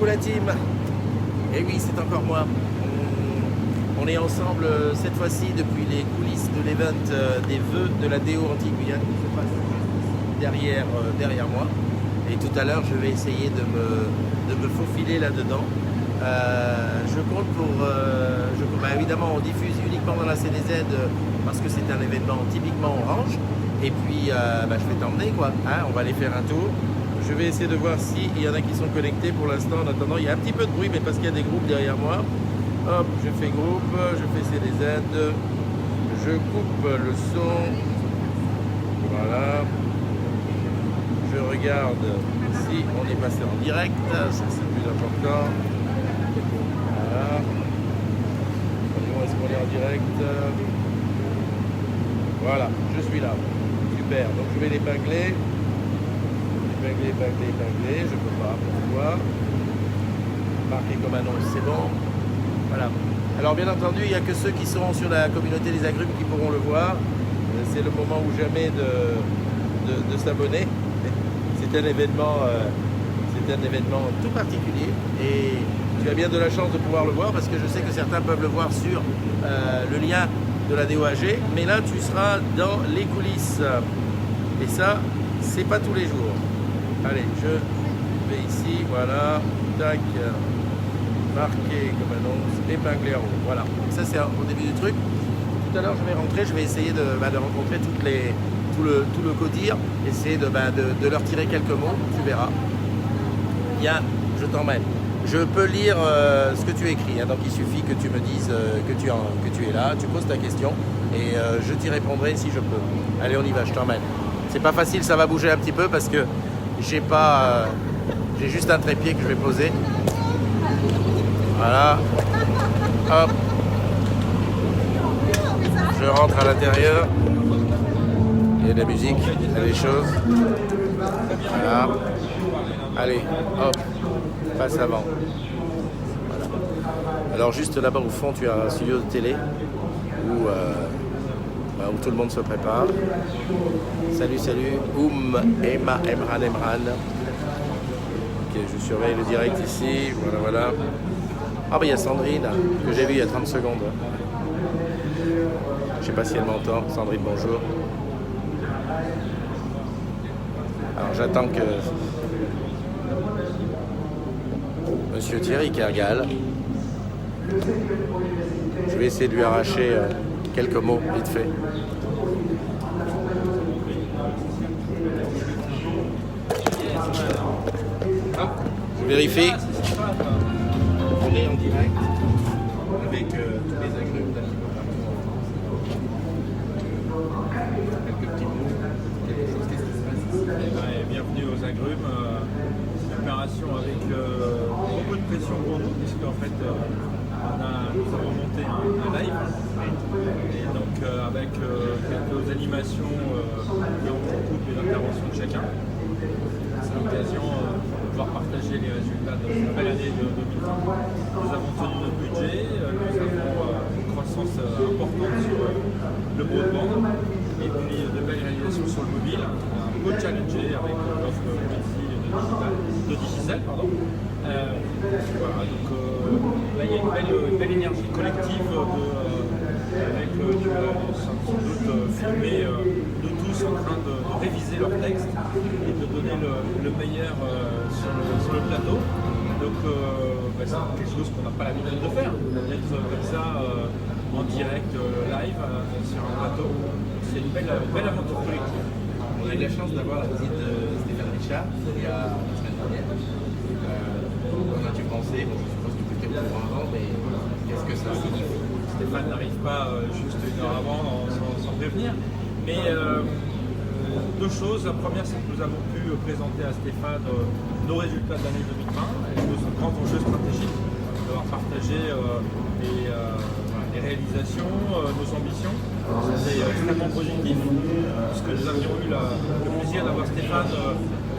Coucou la team. Et oui, c'est encore moi. On est ensemble cette fois-ci depuis les coulisses de l'event des vœux de la Déo Anti-Guyane qui se passe derrière moi. Et tout à l'heure, je vais essayer de me faufiler là-dedans. Je compte évidemment, on diffuse uniquement dans la CDZ parce que c'est un événement typiquement orange. Et puis, je vais t'emmener, quoi. Hein, on va aller faire un tour. Je vais essayer de voir s'il y en a qui sont connectés pour l'instant. En attendant, il y a un petit peu de bruit, mais parce qu'il y a des groupes derrière moi. Hop, je fais groupe, je fais CDZ. Je coupe le son. Voilà. Je regarde si on est passé en direct. Ça, c'est le plus important. Voilà. Comment est-ce qu'on est en direct? Voilà, je suis là. Super. Donc, je vais l'épingler. Épingler, je peux pas, pourquoi? Marquer comme annonce, c'est bon. Voilà. Alors bien entendu, il n'y a que ceux qui seront sur la communauté des agrumes qui pourront le voir. C'est le moment ou jamais de s'abonner. C'est un événement tout particulier et tu as bien de la chance de pouvoir le voir parce que je sais que certains peuvent le voir sur le lien de la DOAG, mais là tu seras dans les coulisses et ça, c'est pas tous les jours. Allez, je vais ici, voilà, tac, marqué comme annonce, épinglé en haut, voilà. Ça c'est au début du truc. Tout à l'heure je vais rentrer, je vais essayer de rencontrer tout le codir, essayer de leur tirer quelques mots, tu verras. Yann, je t'emmène. Je peux lire ce que tu écris, hein, donc il suffit que tu me dises que tu es là, tu poses ta question et je t'y répondrai si je peux. Allez, on y va, je t'emmène. C'est pas facile, ça va bouger un petit peu parce que j'ai juste un trépied que je vais poser. Voilà. Hop. Je rentre à l'intérieur. Il y a de la musique, il y a des choses. Voilà. Allez, hop. Passe avant. Voilà. Alors juste là-bas au fond, tu as un studio de télé où tout le monde se prépare. Salut. Emma, Emran. Ok, je surveille le direct ici. Voilà. Ah il y a Sandrine que j'ai vue il y a 30 secondes. Je sais pas si elle m'entend. Sandrine, bonjour. Alors j'attends que Monsieur Thierry Kergal. Je vais essayer de lui arracher quelques mots vite fait. Je vérifie. On est en direct avec tous les agrumes quelques petits mots, quelque chose, qu'est-ce qui se passe ici? Bienvenue aux agrumes. Une opération avec beaucoup de pression pour nous, puisqu'en fait nous avons monté un live et donc avec quelques animations qui entrecoupent les interventions de chacun. C'est l'occasion de pouvoir partager les résultats de cette belle année de 2020. Nous avons tenu notre budget, nous avons une croissance importante sur le broadband et puis de belles réalisations sur le mobile. On a un peu challengé avec l'offre de Digicel. Voilà, donc là il y a une belle énergie collective avec tu as sans doute filmé de tous en train de réviser leur texte et de donner le meilleur sur le plateau. Donc c'est quelque chose qu'on n'a pas l'habitude de faire, d'être comme ça en direct, live, sur un plateau. C'est une belle aventure collective. On a eu la chance d'avoir la visite de Stéphane Richard il y a la semaine dernière. Qu'en as-tu pensé? Bon, je suppose que tu étais au courant avant, mais qu'est-ce que ça signifie? Stéphane n'arrive pas juste une heure avant sans prévenir. Mais deux choses. La première, c'est que nous avons pu présenter à Stéphane nos résultats de l'année 2020 et nos grands enjeux stratégiques, d'avoir partagé les réalisations, nos ambitions. C'était extrêmement positif, puisque nous avions eu le plaisir d'avoir Stéphane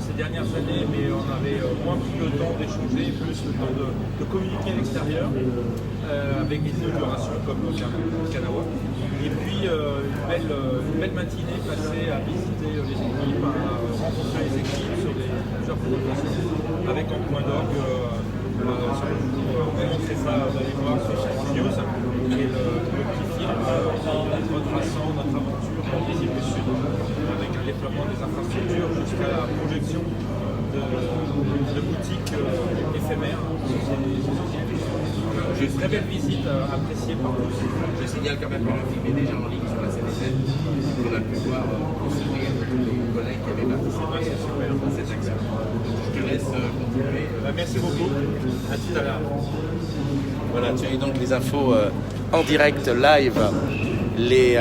ces dernières années, mais on avait moins pris le temps d'échanger, plus le temps de communiquer à l'extérieur, avec des inaugurations comme Kanawa. Et puis une belle matinée passée à visiter les équipes, à rencontrer les équipes sur plusieurs présentations, avec en point d'orgue C'est ça, vous allez voir sur Channel News, qui est le petit film retraçant notre aventure des îles du Sud, avec le déploiement des infrastructures jusqu'à la projection de boutiques éphémères. C'est une très belle visite appréciée par tous. Je signale quand même que le film est déjà en ligne sur la CNSL. On a pu voir aussi les collègues qui avaient participé à cette action. Je te laisse continuer. Merci beaucoup. À tout à l'heure. Voilà, tu as eu donc les infos en direct, live, les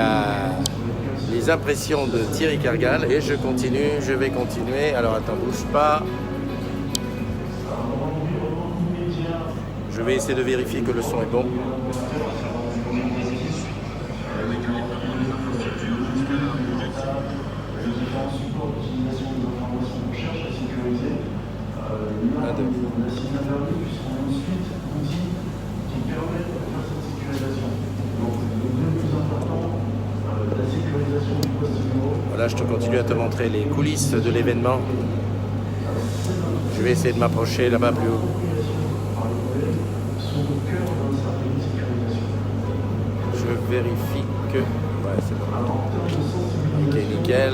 impressions de Thierry Kergal. Et je continue, je vais continuer. Alors attends, bouge pas. Je vais essayer de vérifier que le son est bon. Voilà, je te continue à te montrer les coulisses de l'événement. Je vais essayer de m'approcher là-bas plus haut. Je vérifie que... Ouais, c'est bon. Ok, nickel.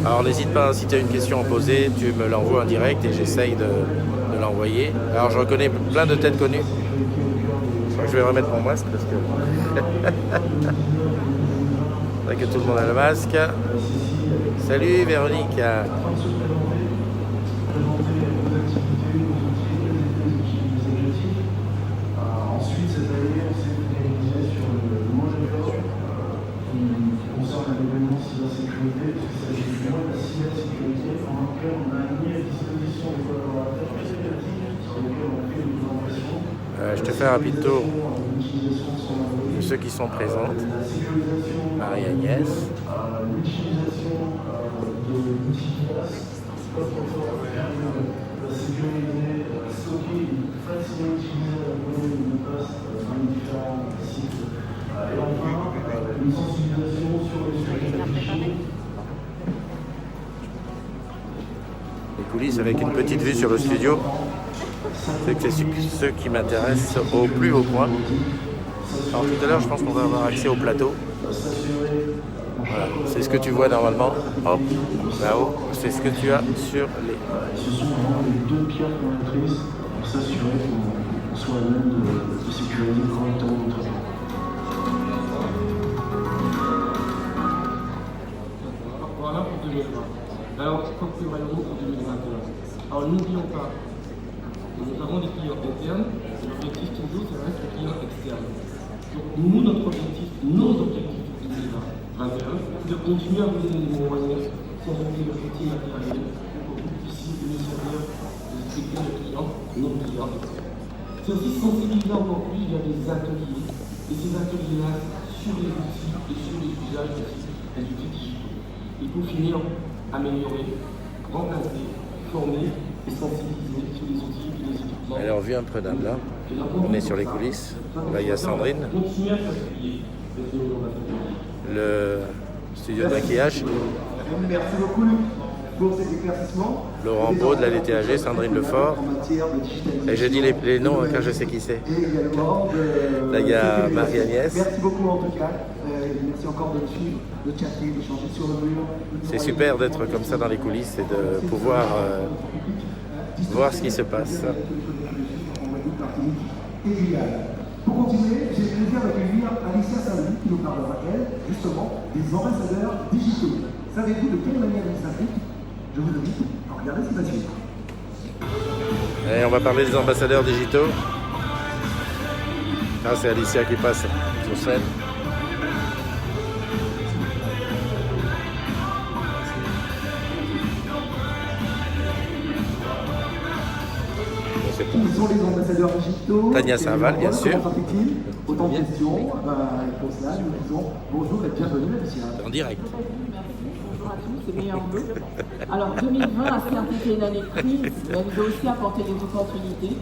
Alors n'hésite pas, si tu as une question à poser, tu me l'envoies en direct et j'essaye de l'envoyer. Alors je reconnais plein de têtes connues. Je crois que je vais remettre mon masque parce que... C'est vrai que tout le monde a le masque. Salut Véronique. Ensuite, cette année, on s'est focalisé sur le modèle qui concerne un événement cybersécurité, puisqu'il s'agit du mois de la cybersécurité, dans lequel on a mis à disposition des collaborateurs spécialisés sur lesquels on fait une présentation. Je te fais un rapide tour de ceux qui sont présents. Marie-Agnès. L'utilisation de l'outil pour faire la sécurité, stocker, facilement utiliser la donnée de mot de passe dans les différents sites. Et enfin, une sensibilisation sur les sujets digitaux. Les coulisses avec une petite vue sur le studio. C'est ce qui m'intéresse au plus haut point. Alors tout à l'heure, je pense qu'on va avoir accès au plateau. Voilà, c'est ce que tu vois normalement. Hop, là-haut, c'est ce que tu as sur les... Ce sont vraiment les deux pierres fondatrices pour s'assurer qu'on soit à même de sécuriser correctement notre temps. Voilà pour 2020. Alors, quand prévoyons-nous pour 2021? Alors, n'oublions pas, nous avons des clients internes, et l'objectif toujours, ça reste les clients externes. Donc, nous, notre objectif, nos objectifs 2021, c'est de continuer à vous donner des moyens sans oublier le métier matériel pour que vous puissiez nous servir de respecter nos clients, nos clients externes. C'est aussi sensibiliser encore plus via des ateliers, et ces ateliers-là sur les outils et sur les usages des outils digitaux. Et pour finir, améliorer, remplacer, former et sensibiliser sur les outils et les équipements. Alors, vue imprenable là, on est sur les coulisses. Là, il y a Sandrine. Le studio de maquillage. Merci beaucoup Luc pour ces éclaircissements. Laurent Beau de la LTAG, Sandrine Lefort. Et je dis les noms car je sais qui c'est. Et également de... Là, il y a Marie-Agnès. Merci beaucoup en tout cas. Merci encore de suivre, de chatter, d'échanger sur le mur. C'est super d'être comme ça dans les coulisses et de pouvoir voir ce qui se passe. Pour continuer, j'ai le plaisir d'accueillir Alicia Saouli qui nous parlera, elle, justement, des ambassadeurs digitaux. Savez-vous de quelle manière ils s'appliquent? Je vous invite à regarder ce qui va suivre. Et on va parler des ambassadeurs digitaux. Là, c'est Alicia qui passe sur scène. Qui sont les ambassadeurs digitaux? Tania Saint-Val, bien sûr. Autant de questions. Et pour cela, nous disons bonjour et bienvenue, Alicia. En direct. Bonjour à tous, c'est meilleur vœu. Alors 2020 a certes été une année de crise, mais elle doit aussi apporter des opportunités,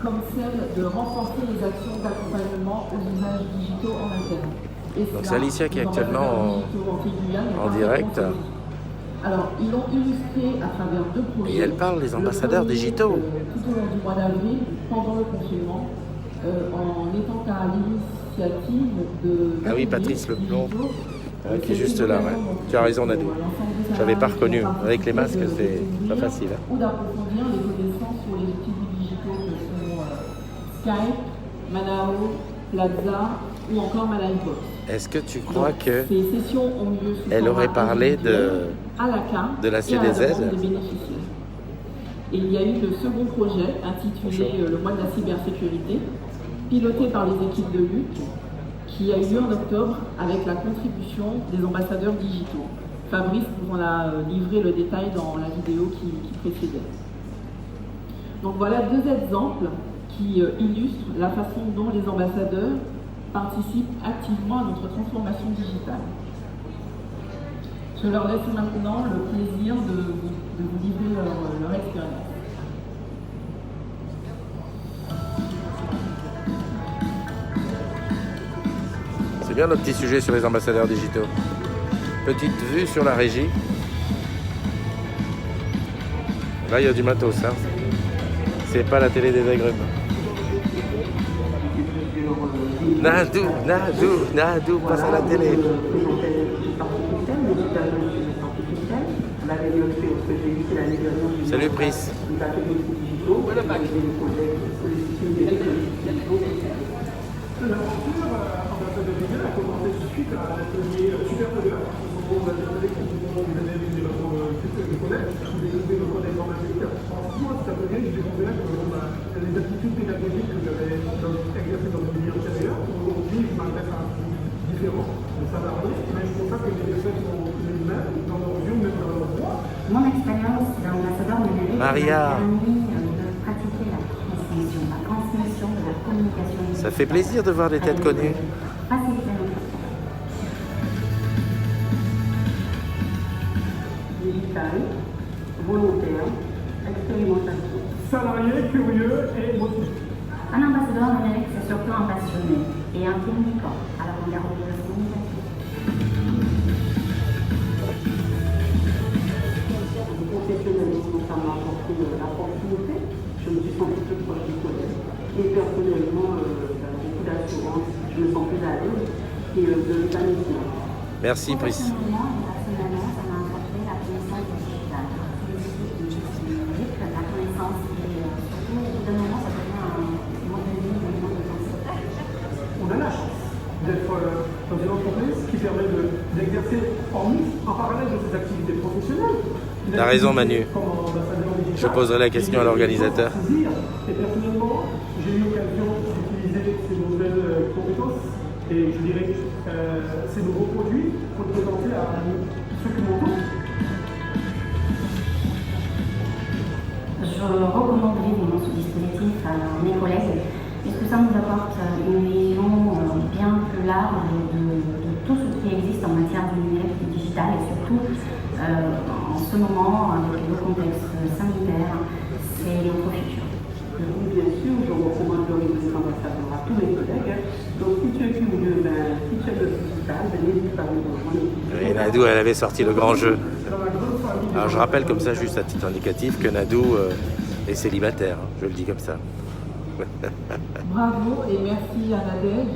comme celle de renforcer les actions d'accompagnement aux usages digitaux en interne. Donc c'est Alicia qui est actuellement en direct. Alors, ils l'ont illustré à travers 2 projets. Et elle parle des ambassadeurs digitaux. Tout au long du mois d'avril, pendant le confinement, en étant à l'initiative de... Ah oui, Patrice Leplon, qui est juste là. Ouais. Tu as raison, Nadou. Je n'avais pas reconnu. Avec les masques, c'est pas facile. Hein. Ou d'approfondir les connaissances sur les outils digitaux que sont Skype, Manao, Plaza ou encore Manaibox. Est-ce que tu crois que ces sessions ont lieu sous elle aurait parlé à la carte de la et à CDZ demande des bénéficiaires. Et il y a eu le second projet intitulé le mois de la cybersécurité, piloté par les équipes de Luc, qui a eu lieu en octobre avec la contribution des ambassadeurs digitaux. Fabrice nous en a livré le détail dans la vidéo qui précédait. Donc voilà 2 exemples qui illustrent la façon dont les ambassadeurs participent activement à notre transformation digitale. Je leur laisse maintenant le plaisir de vous livrer leur expérience. C'est bien notre petit sujet sur les ambassadeurs digitaux. Petite vue sur la régie. Là, il y a du matos. Hein. C'est pas la télé des agrumes. Nadou, passe à la télé. Salut, Pris. Les aptitudes pédagogiques que j'avais exercées dans le milieu antérieur, aujourd'hui, je m'adresse à un public différent, de salariés, mais je constate que les effets sont les mêmes dans leur vision, même dans leur voix. Mon expérience d'ambassadeur numérique m'a permis de pratiquer la transmission de la communication. Ça fait plaisir de voir des têtes connues. Faciliter notre digital, volontaire, expérimentation. Salarié, curieux et motivé. Un ambassadeur numérique, c'est surtout un passionné et un communicant à la vanguard de la communication. Professionnellement, ça m'a apporté la proximité. Je me suis sentie plus proche du collègue. Et personnellement, beaucoup d'assurance. Je me sens plus à l'aise et de l'épanouissement. Merci, Pris. Personnellement, ça m'a apporté la connaissance digitale. La connaissance et surtout, au bout d'un moment, ça devient un mode de vie, un mode de pensée. On a la chance d'être dans une entreprise qui permet d'exercer en parallèle de ses activités professionnelles. T'as raison, Manu. Je poserai la question à l'organisateur. Et personnellement, j'ai eu l'occasion d'utiliser ces nouvelles compétences et je dirais ces nouveaux produits pour les présenter à ceux qui m'entourent. Je recommande vivement ce dispositif à mes collègues, puisque ça nous apporte une vision bien plus large de tout ce qui existe en matière de numérique et digital, et surtout en ce moment, avec le contexte sanitaire, c'est notre futur. Bien sûr, je recommanderais cet ambassadeur à tous mes collègues. Donc, si tu es curieux, si tu es le digital, n'hésite pas à nous rejoindre. Et Nadou, elle avait sorti le grand jeu. Alors je rappelle comme ça, juste à titre indicatif, que Nadou est célibataire. Hein, je le dis comme ça. Bravo et merci à Nadège,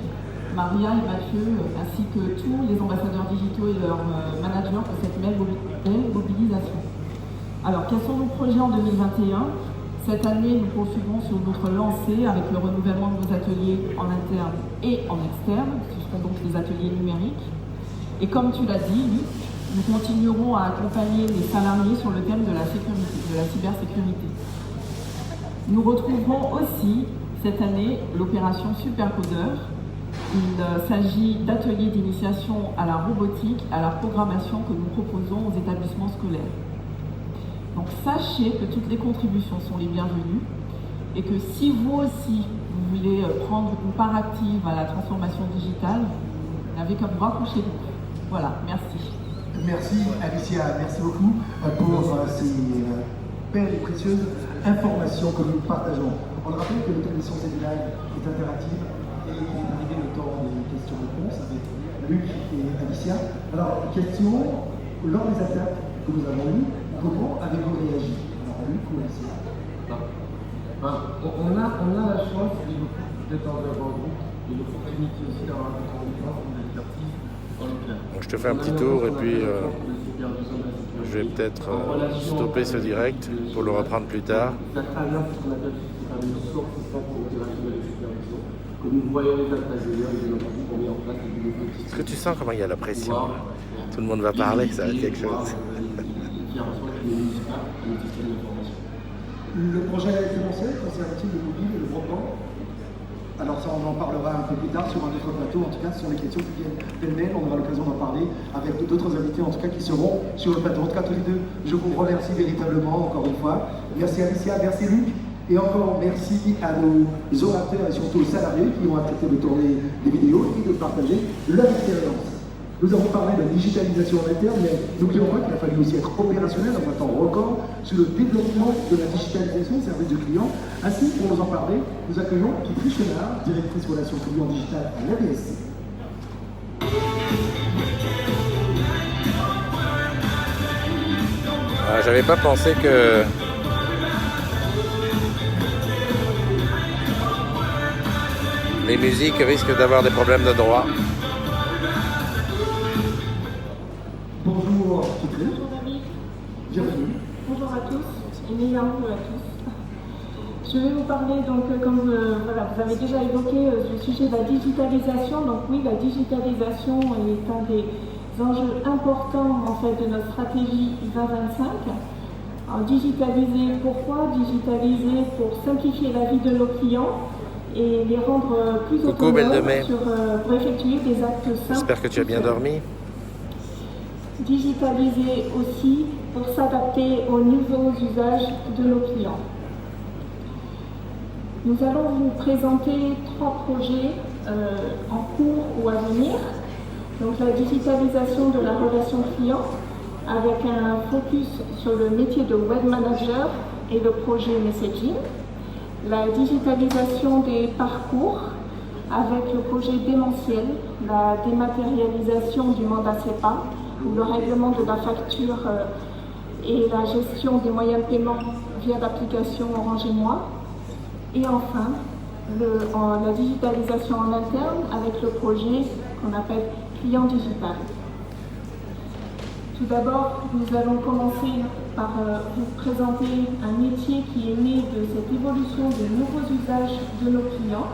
Maria et Mathieu, ainsi que tous les ambassadeurs digitaux et leurs managers pour cette belle mobilisation. Alors, quels sont nos projets en 2021 ? Cette année, nous poursuivrons sur notre lancée avec le renouvellement de nos ateliers en interne et en externe. Ce seront donc les ateliers numériques. Et comme tu l'as dit, Luc, nous continuerons à accompagner les salariés sur le thème de la sécurité, de la cybersécurité. Nous retrouverons aussi cette année l'opération Supercodeur. Il s'agit d'ateliers d'initiation à la robotique, à la programmation que nous proposons aux établissements scolaires. Donc sachez que toutes les contributions sont les bienvenues et que si vous aussi vous voulez prendre une part active à la transformation digitale, vous n'avez qu'à vous rapprocher de nous. Voilà, merci. Merci Alicia, merci beaucoup pour ces belles et précieuses informations que nous partageons. On rappelle que notre émission Live est interactive et il est arrivé le temps des questions-réponses avec Luc et Alicia. Alors, question, lors des attaques que nous avons eues. Comment avez-vous réagi? Alors, lui, pour laisser. On a la chance d'être dans un grand groupe et l'opportunité aussi d'avoir un compétence ou l'expertise dans le clair. Donc je te fais un petit tour et puis je vais peut-être stopper ce direct pour le reprendre plus tard. La carrière, c'est ce qu'on appelle une source opérationnelle de supervision. Que nous voyons les intérieurs et de notre groupe, on met en place des outils. Est-ce que tu sens comment il y a la pression là? Tout le monde va parler, ça va être quelque chose. Le projet a été lancé, concerne-t-il le mobile et le broadband? Alors ça, on en parlera un peu plus tard sur un autre plateau. En tout cas, ce sont les questions qui viennent pêle-mêle. On aura l'occasion d'en parler avec d'autres invités, en tout cas, qui seront sur le plateau. En tout cas, tous les deux, je vous remercie véritablement, encore une fois. Merci Alicia, merci Luc. Et encore merci à nos orateurs et surtout aux salariés qui ont accepté de tourner des vidéos et de partager leur expérience. Nous avons parlé de digitalisation en interne, mais n'oublions pas qu'il a fallu aussi être opérationnel dans un temps record sur le développement de la digitalisation des services de clients. Ainsi, pour nous en parler, nous accueillons Kitri Chenard, directrice relations clients digitales à l'ABSC. J'avais pas pensé que les musiques risquent d'avoir des problèmes de droit. Bonjour Kitri. Bonjour David. Bienvenue. Bonjour à tous et meilleurs vœux à tous. Je vais vous parler, donc, comme vous avez déjà évoqué le sujet de la digitalisation. Donc oui, la digitalisation est un des enjeux importants en fait de notre stratégie 2025. Alors, digitaliser, pourquoi? Digitaliser pour simplifier la vie de nos clients et les rendre plus autonomes pour effectuer des actes simples. J'espère que tu as bien dormi. Digitaliser aussi pour s'adapter aux nouveaux usages de nos clients. Nous allons vous présenter 3 projets en cours ou à venir. Donc la digitalisation de la relation client avec un focus sur le métier de web manager et le projet messaging. La digitalisation des parcours avec le projet démentiel, la dématérialisation du mandat CEPA, le règlement de la facture et la gestion des moyens de paiement via l'application Orange et Moi. Et enfin, la digitalisation en interne avec le projet qu'on appelle Client Digital. Tout d'abord, nous allons commencer par vous présenter un métier qui est né de cette évolution des nouveaux usages de nos clients,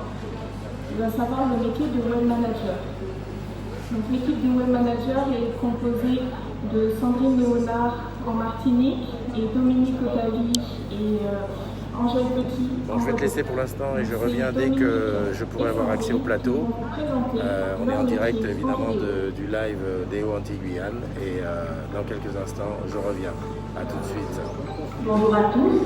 à savoir le métier de web manager. Donc, l'équipe des web managers est composée de Sandrine Léonard en Martinique et Dominique Otavi et Angèle Petit. Bon, je vais te laisser pour l'instant et je reviens dès que je pourrai avoir accès au plateau. On est en direct évidemment du live d'EO Anti-Guyane et dans quelques instants je reviens. A tout de suite. Bonjour à tous.